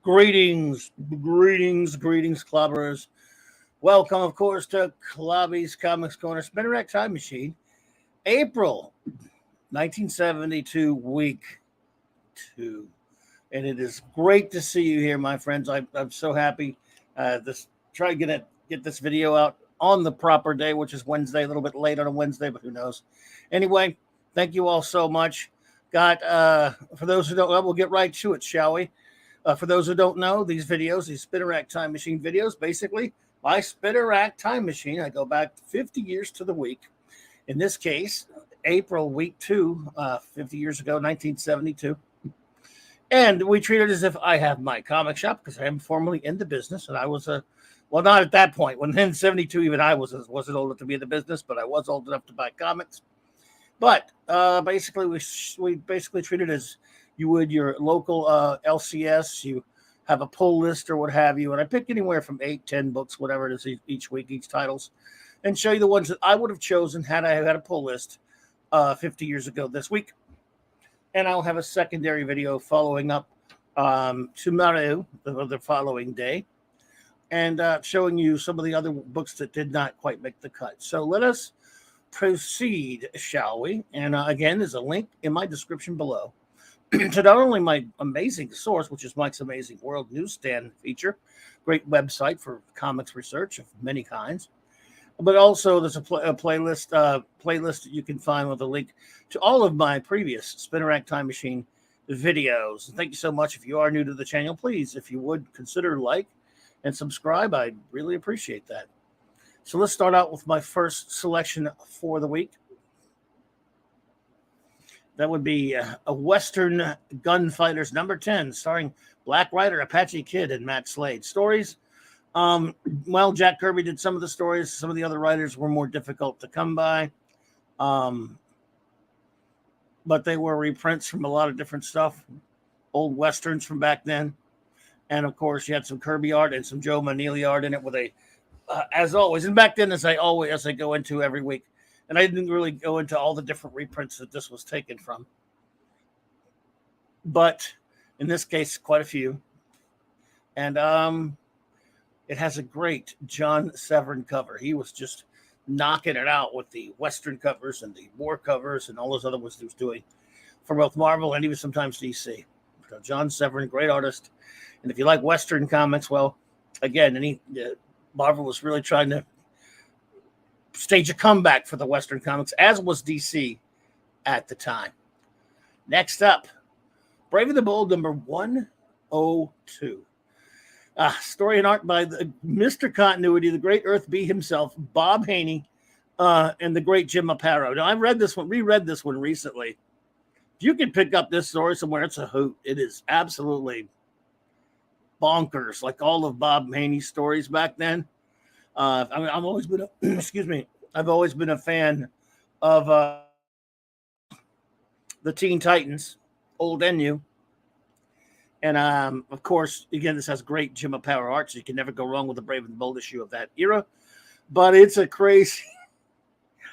Greetings, clubbers. Welcome, of course, to Clobby'S Comics Corner Spinner Time Machine, April 1972, week 2. And it is great to see you here, my friends. I'm so happy. Try to get this video out on the proper day, which is Wednesday, a little bit late on a Wednesday, but who knows. Anyway, thank you all so much. For those who don't know, we'll get right to it, shall we? For those who don't know, these Spinner Rack Time Machine videos, basically my Spinner Rack Time Machine. I go back 50 years to the week. In this case, April week 2, 50 years ago, 1972. And we treat it as if I have my comic shop because I am formerly in the business. And I was not at that point. When in 72, even I wasn't old enough to be in the business, but I was old enough to buy comics. But basically, we basically treat it as you would your local LCS. You have a pull list or what have you. And I pick anywhere from 8, 10 books, whatever it is each week, each titles, and show you the ones that I would have chosen had I had a pull list 50 years ago this week. And I'll have a secondary video following up tomorrow, the following day, and showing you some of the other books that did not quite make the cut. So let us proceed, shall we? And again, there's a link in my description below to not only my amazing source, which is Mike's Amazing World newsstand feature, great website for comics research of many kinds, but also there's a playlist that you can find with a link to all of my previous Spinner Rack Time Machine videos. Thank you so much. If you are new to the channel, please, if you would, consider like and subscribe. I'd really appreciate that. So let's start out with my first selection for the week. That would be a Western Gunfighters number 10, starring Black Rider, Apache Kid, and Matt Slade. Stories. Well, Jack Kirby did some of the stories. Some of the other writers were more difficult to come by. But they were reprints from a lot of different stuff. Old Westerns from back then. And, of course, you had some Kirby art and some Joe Maneely art in it with as always. And back then, as I go into every week. And I didn't really go into all the different reprints that this was taken from. But in this case, quite a few. And it has a great John Severin cover. He was just knocking it out with the Western covers and the war covers and all those other ones he was doing for both Marvel and even sometimes DC. So John Severin, great artist. And if you like Western comics, well, again, Marvel was really trying to stage a comeback for the Western comics, as was DC at the time. Next up, Brave and the Bold, number 102. Story and art by the Mr. Continuity, the great Earth B himself, Bob Haney, and the great Jim Aparo. Now, I reread this one recently. If you can pick up this story somewhere, it's a hoot. It is absolutely bonkers, like all of Bob Haney's stories back then. I've always been I've always been a fan of the Teen Titans, old and new. And of course, again, this has great Jim Aparo art, so you can never go wrong with the Brave and the Bold issue of that era. But it's a crazy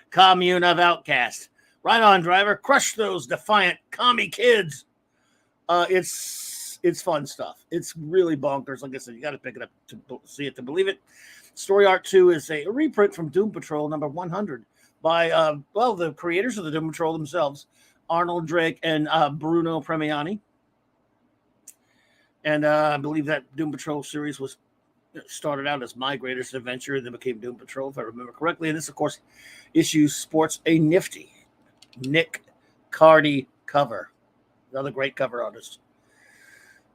commune of outcasts. Right on, driver. Crush those defiant commie kids. It's fun stuff. It's really bonkers. Like I said, you got to pick it up to see it to believe it. Story art 2 is a reprint from Doom Patrol number 100 by, the creators of the Doom Patrol themselves, Arnold Drake and Bruno Premiani. And I believe that Doom Patrol series started out as My Greatest Adventure and then became Doom Patrol, if I remember correctly. And this, of course, issue sports a nifty Nick Cardy cover. Another great cover artist.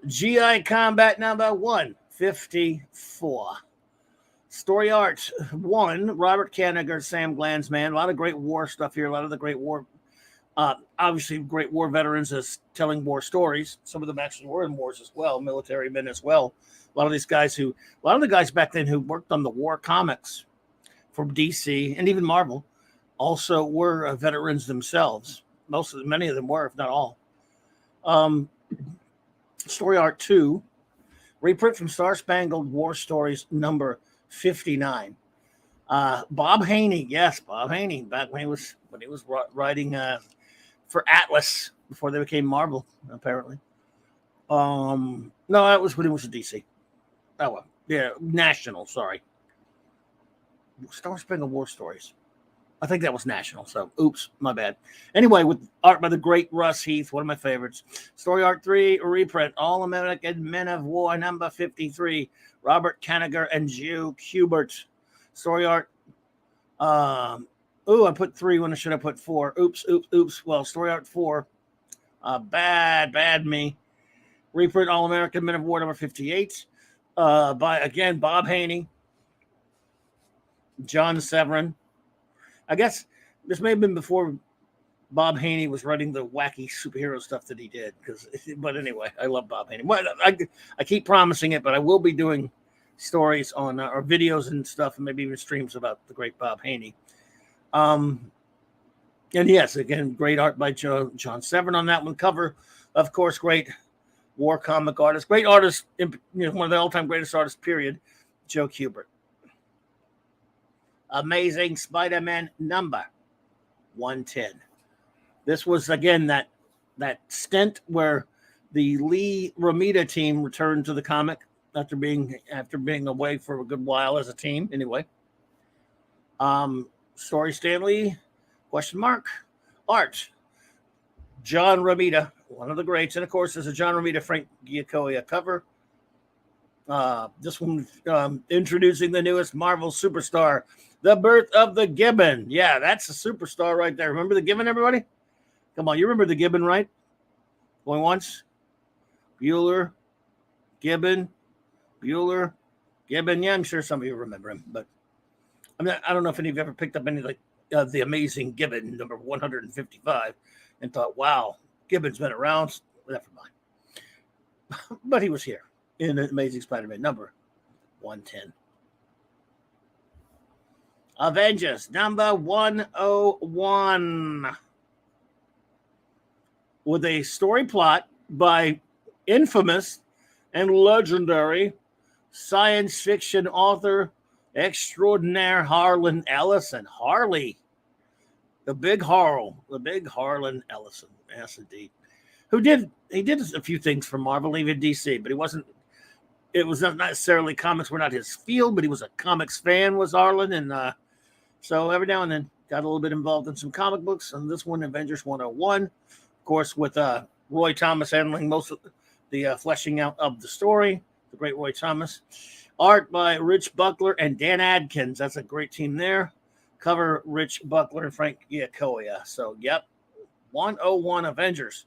GI Combat number 154. Story art 1, Robert Kanigher, Sam Glanzman. A lot of great war stuff here. A lot of the great war, obviously great war veterans as telling war stories. Some of them actually were in wars as well, military men as well. A lot of the guys back then who worked on the war comics from DC and even Marvel also were veterans themselves. Many of them were, if not all. Story art 2, reprint from Star Spangled War Stories number 59. Bob Haney, yes, Bob Haney, back when he was writing for Atlas before they became Marvel, apparently. No, that was when it was a DC. Oh, well, yeah, National. Sorry, Star Spangled War Stories. I think that was National. So, oops, my bad. Anyway, with art by the great Russ Heath, one of my favorites. Story Art 3 reprint, All American Men of War number 53, Robert Kanigher and Joe Kubert. Story art. I put 3 when I should have put 4. Oops. Well, Story Art 4. Bad me. Reprint, All American Men of War number 58. By, again, Bob Haney, John Severin. I guess this may have been before Bob Haney was writing the wacky superhero stuff that he did. But anyway, I love Bob Haney. Well, I keep promising it, but I will be doing stories on or videos and stuff, and maybe even streams about the great Bob Haney. And yes, again, great art by John Severin on that one. Cover, of course, great war comic artist, great artist, one of the all-time greatest artists, period, Joe Kubert. Amazing Spider-Man number 110. This was again that stint where the Lee Romita team returned to the comic after being away for a good while as a team. Anyway, story Stanley ? Art John Romita, one of the greats, and of course there's a John Romita Frank Giacoia cover. This one introducing the newest Marvel superstar, the birth of the Gibbon. Yeah, that's a superstar right there. Remember the Gibbon, everybody? Come on, you remember the Gibbon, right? Going once. Bueller, Gibbon. Yeah, I'm sure some of you remember him, but I don't know if any of you ever picked up any like the Amazing Gibbon number 155 and thought, wow, Gibbon's been around. Never mind. But he was here in Amazing Spider-Man number 110. Avengers number 101. With a story plot by infamous and legendary science fiction author extraordinaire Harlan Ellison. Harley. The big Harlan Ellison. Yes, indeed. He did a few things for Marvel, even DC, but it was not necessarily comics were not his field, but he was a comics fan, was Harlan, and so every now and then got a little bit involved in some comic books, and this one, Avengers 101, of course, with Roy Thomas handling most of the fleshing out of the story, the great Roy Thomas. Art by Rich Buckler and Dan Adkins. That's a great team there. Cover Rich Buckler and Frank Giacoia. So, yep, 101 Avengers.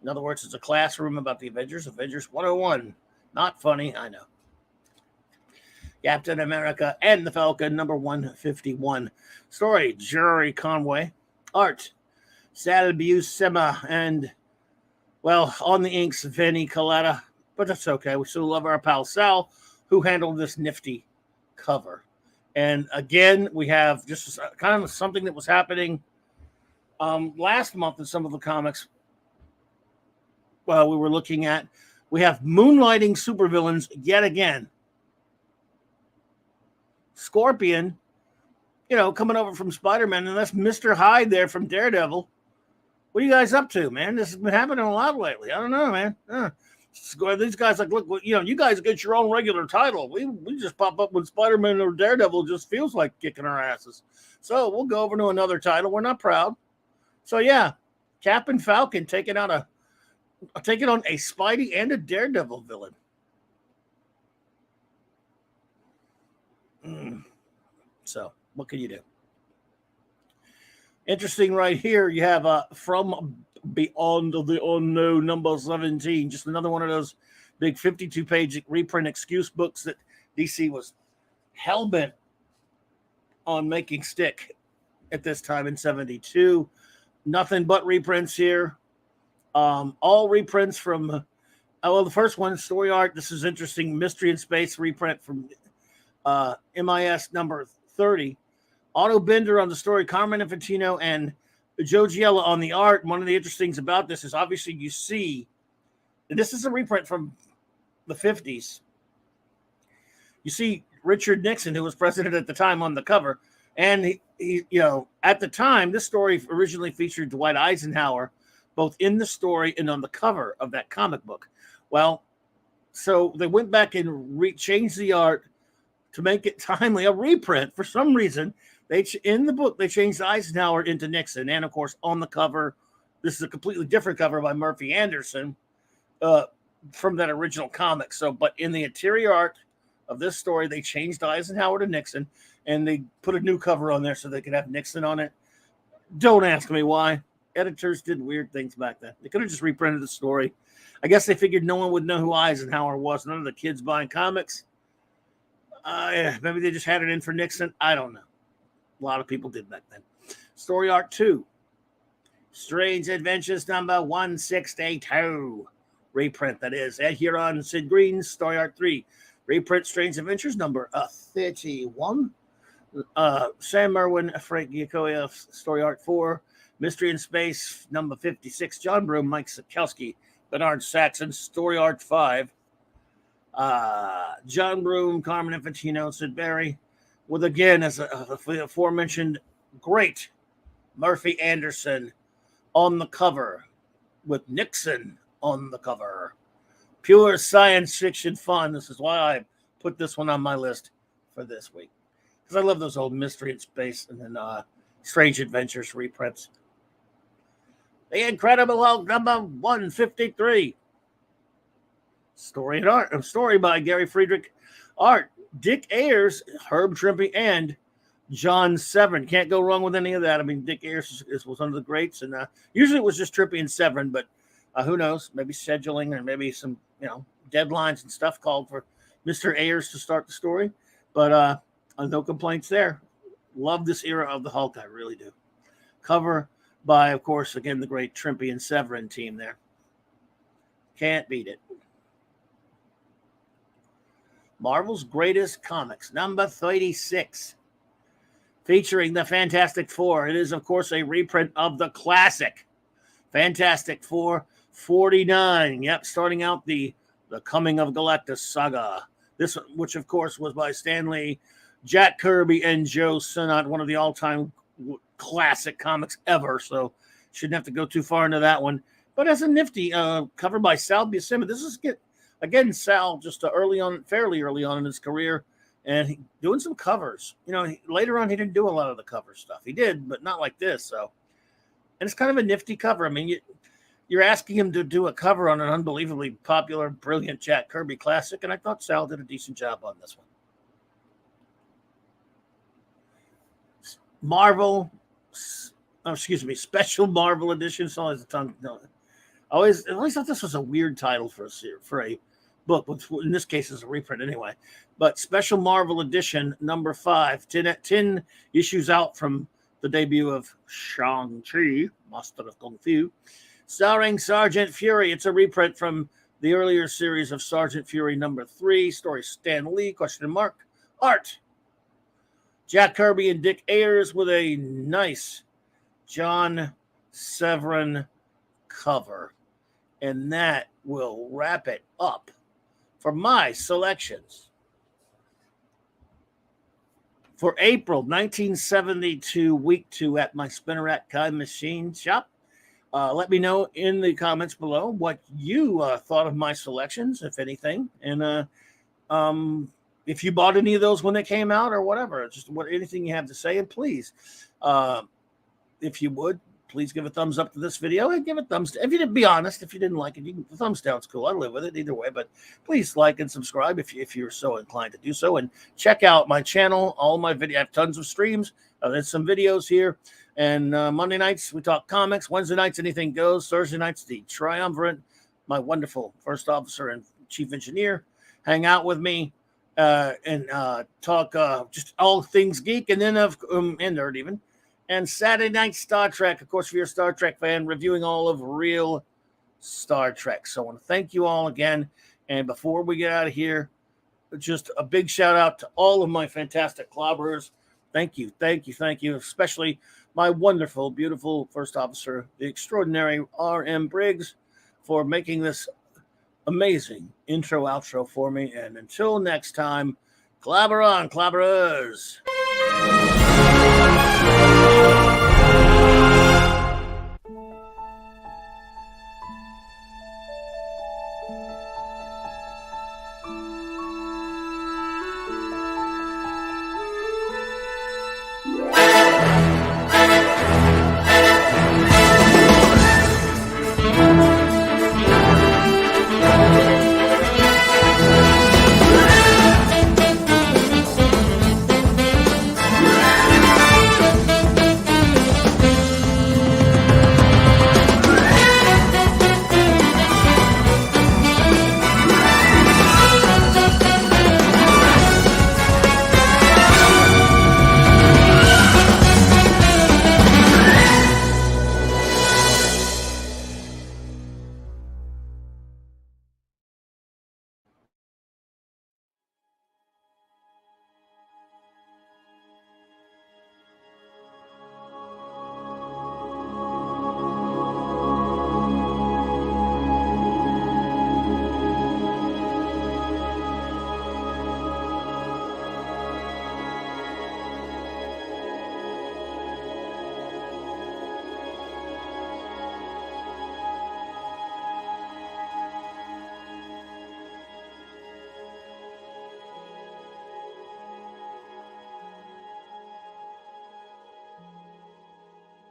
In other words, it's a classroom about the Avengers. Avengers 101. Not funny, I know. Captain America and the Falcon, number 151. Story, Jerry Conway. Art, Sal Buscema and, well, on the inks, Vinny Coletta. But that's okay. We still love our pal Sal, who handled this nifty cover. And again, we have just kind of something that was happening last month in some of the comics. Well, we were looking at, we have moonlighting supervillains yet again. Scorpion, coming over from Spider-Man, and that's Mr. Hyde there from Daredevil. What are you guys up to, man? This has been happening a lot lately. I don't know, man. These guys like, look, you guys get your own regular title. We just pop up when Spider-Man or Daredevil just feels like kicking our asses. So we'll go over to another title. We're not proud. So yeah, Cap and Falcon taking on a Spidey and a Daredevil villain. So what can you do? Interesting right here. You have From Beyond the Unknown number 17. Just another one of those big 52-page reprint excuse books that DC was hell-bent on making stick at this time in 72. Nothing but reprints here. All reprints from, the first one, story art. This is interesting. Mystery in Space reprint from MIS number 30. Otto Bender on the story, Carmen Infantino and Joe Giella on the art. One of the interesting things about this is obviously you see, and this is a reprint from the 50s. You see Richard Nixon, who was president at the time, on the cover. And he at the time, this story originally featured Dwight Eisenhower, both in the story and on the cover of that comic book. Well, so they went back and changed the art to make it timely, a reprint. For some reason, in the book, they changed Eisenhower into Nixon. And, of course, on the cover, this is a completely different cover by Murphy Anderson from that original comic. So, but in the interior art of this story, they changed Eisenhower to Nixon, and they put a new cover on there so they could have Nixon on it. Don't ask me why. Editors did weird things back then. They could have just reprinted the story. I guess they figured no one would know who Eisenhower was. None of the kids buying comics. Yeah, maybe they just had it in for Nixon. I don't know. A lot of people did back then. Story Art 2. Strange Adventures number 162. Reprint, that is. Ed Huron and Sid Green's Story Art 3. Reprint Strange Adventures number 31. Sam Merwin, Frank Giacoia, Story Art 4. Mystery in Space number 56. John Broome, Mike Sikowski, Bernard Saxon, Story Art 5. John Broome, Carmen Infantino, Sid Barry, with again, as the aforementioned, great Murphy Anderson on the cover, with Nixon on the cover. Pure science fiction fun. This is why I put this one on my list for this week, because I love those old Mystery in Space and then Strange Adventures reprints. The Incredible Hulk number 153. Story and art. A story by Gary Friedrich. Art, Dick Ayers, Herb Trimpe, and John Severin. Can't go wrong with any of that. I mean, Dick Ayers was one of the greats, and usually it was just Trimpe and Severin, but who knows? Maybe scheduling or maybe some, deadlines and stuff called for Mr. Ayers to start the story. But no complaints there. Love this era of the Hulk. I really do. Cover by, of course, again, the great Trimpe and Severin team there. Can't beat it. Marvel's Greatest Comics, number 36. Featuring the Fantastic Four. It is, of course, a reprint of the classic Fantastic Four 49. Yep, starting out the Coming of Galactus saga. This, which, of course, was by Stan Lee, Jack Kirby, and Joe Sinnott, one of the all-time classic comics ever, so shouldn't have to go too far into that one. But as a nifty cover by Sal Buscema. This is, again, Sal just fairly early on in his career, and doing some covers. Later on, he didn't do a lot of the cover stuff. He did, but not like this. So, and it's kind of a nifty cover. I mean, you're asking him to do a cover on an unbelievably popular, brilliant Jack Kirby classic, and I thought Sal did a decent job on this one. Special Marvel Edition. It's always a tongue. No, I always thought this was a weird title for a book, which in this case is a reprint anyway. But Special Marvel Edition number 5, 10 issues out from the debut of Shang-Chi, Master of Kung Fu, starring Sergeant Fury. It's a reprint from the earlier series of Sergeant Fury number 3, story Stan Lee, ? Art, Jack Kirby and Dick Ayers with a nice John Severin cover. And that will wrap it up for my selections for April 1972, week 2 at my Spinneret Time Machine shop. Let me know in the comments below what you thought of my selections, if anything. And if you bought any of those when they came out or whatever, just anything you have to say. And please, if you would, please give a thumbs up to this video and give a thumbs down. If you didn't, be honest, if you didn't like it, the thumbs down's cool. I live with it either way, but please like and subscribe if you're so inclined to do so. And check out my channel, all my videos. I have tons of streams. There's some videos here. And Monday nights, we talk comics. Wednesday nights, anything goes. Thursday nights, the Triumvirate, my wonderful first officer and chief engineer, hang out with me and talk just all things geek, and then and nerd even. And Saturday night, Star Trek. Of course, if you're a Star Trek fan, reviewing all of real Star Trek. So I want to thank you all again. And before we get out of here, just a big shout out to all of my fantastic clobberers. Thank you, thank you, thank you. Especially my wonderful, beautiful first officer, the extraordinary R.M. Briggs, for making this amazing intro outro for me. And until next time, clobber on, clobberers.